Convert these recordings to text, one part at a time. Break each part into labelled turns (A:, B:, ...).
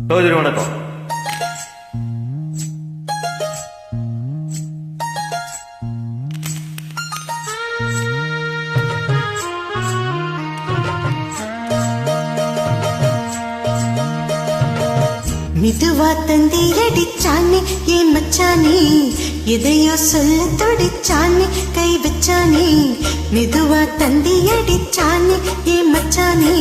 A: சகோதரி வணக்கம்.
B: மெதுவா தந்தி அடிச்சானே ஏன் மச்சானே, எதையோ சொல்ல துடிச்சானே கை வச்சானே. மெதுவா தந்தி அடிச்சானே ஏன் மச்சானே,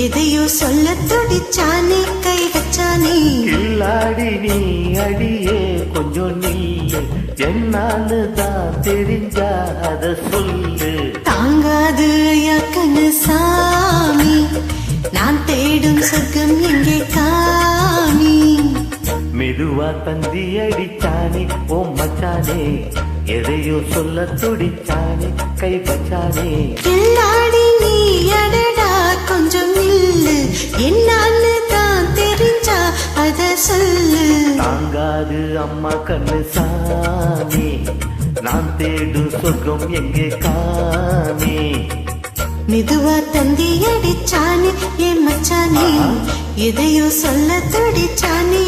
B: எதையோ சொல்ல துடிச்சானே கை வச்சானே.
C: கில்லாடி நீ அடியே கொஞ்சம் நில்லு, என்னான்னு தான் தெரிஞ்சா அத சொல்லு.
B: தாங்காது ஐயாக்கனு சாமி, நான் தேடும் சொர்க்கம் எங்கே காமி.
C: மெதுவா தந்தி அடிச்சானே ஓ மச்சானே, எதையோ சொல்ல துடிச்சானே கை வச்சானே.
B: கில்லாடி நீ அடடா கொஞ்சம் நில்லு, என்னான்னு தான் தெரிஞ்சா அத சொல்லு.
C: தாங்காது அம்மா கண்ணு சாமி, நான் தேடும் சொர்க்கம் எங்கே காமி.
B: மெதுவா தந்தி அடிச்சானே என் மச்சானே, எதையோ சொல்ல துடிச்சானே.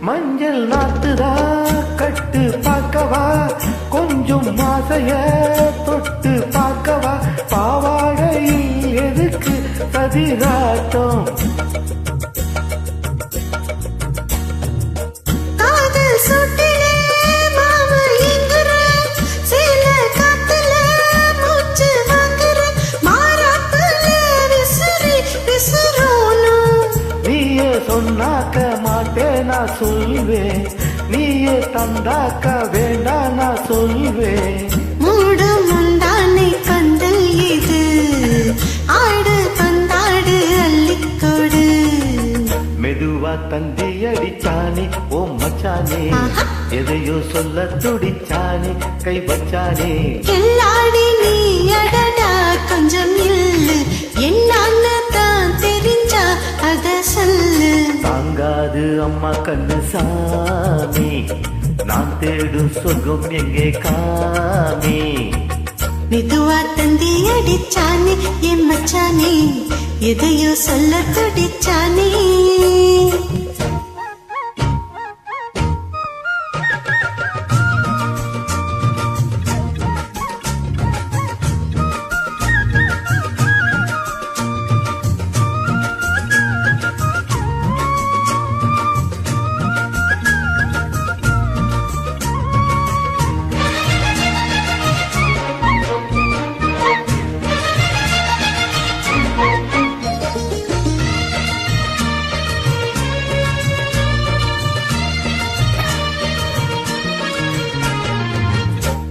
C: மஞ்சள் நாத்துதா கட்டு பார்க்கவா, கொஞ்சம் மாசைய தொட்டு பார்க்கவா. பாவாடையில் எதுக்கு பதிராட்டம்,
B: காதல் சுட்டிலே மாமா எங்குற, சேல காத்துல மூச்சு வாங்குற, மாறாப்புல விசிறி விசிறோனும்.
C: நீயே சொன்னாக்க மாட்டேன் நான் சொல்வேன், நீயே தந்தாக்க வேண்டாம் நான் சொல்வேன்.
B: மூடு முந்தானை பந்தல் இது, ஆடு பந்தாடு அள்ளிக்கொடு.
C: மெதுவா தந்தி அடிச்சானே ஓ மச்சானே, எதையோ சொல்ல துடிச்சானே கை வச்சானே.
B: கில்லாடி நீ அடடா கொஞ்சம் நில்லு, என்னான்னு தான் தெரிஞ்சா அத சொல்லு.
C: தாங்காது அம்மா கண்ணு சாமி, நான் தேடும் சொர்க்கம் எங்கே காமி.
B: மெதுவா தந்தி அடிச்சானே என் மச்சானே, எதையோ சொல்ல துடிச்சானே.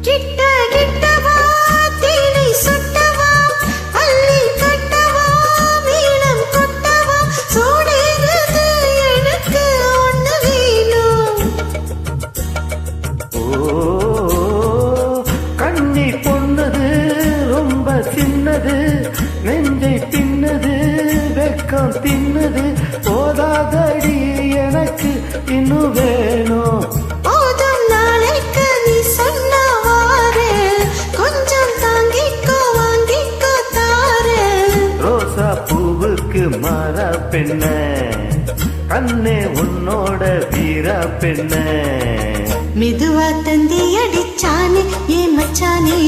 B: கிட்ட கிட்டவா தீனி சுட்டவா, அள்ளி கட்டவா வீணம் கொட்டவா, சோடேறுது எனக்கு ஒண்ணு வேணும்.
C: ஓ கண்ணி பொன்னது ரொம்ப சின்னது, நெஞ்சை தின்னது வெக்கம் தின்னது. போதாதடி எனக்கு இன்னும் வேணும்,
B: போதும் நாளைக்கு நீ சொன்னவாறு, கொஞ்சம் தாங்கிக்கோ வாங்கிக்கோ தாரு.
C: ரோசா பூவுக்கு மாறா பெண்ண, கண்ணே உன்னோட வீரா பெண்ண.
B: மெதுவா தந்தி அடிச்சானே ஏன் மச்சானே,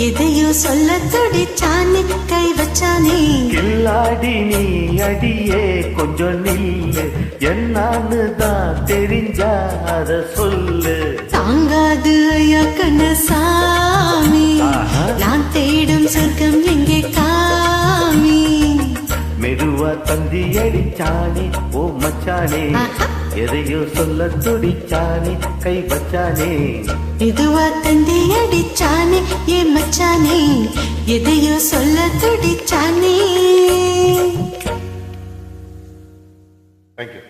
B: எதையோ சொல்ல துடிச்சானே கை வச்சானே.
C: கில்லாடி நீ அடியே கொஞ்சம் நில்லு, என்னான்னு தான் தெரிஞ்சா அத சொல்லு.
B: தாங்காது ஐயா கண்ணசாமி, நான் தேடும் சொர்க்கம் எங்கே காமி.
C: மெதுவா தந்தி அடிச்சானே ஓ மச்சானே, எதையோ சொல்ல துடிச்சானே கை வச்சானே.
B: மெதுவா தந்தி அடிச்சானே ஏன் மச்சானே, எதையோ சொல்ல துடிச்சானே.
A: தேங்க்யூ.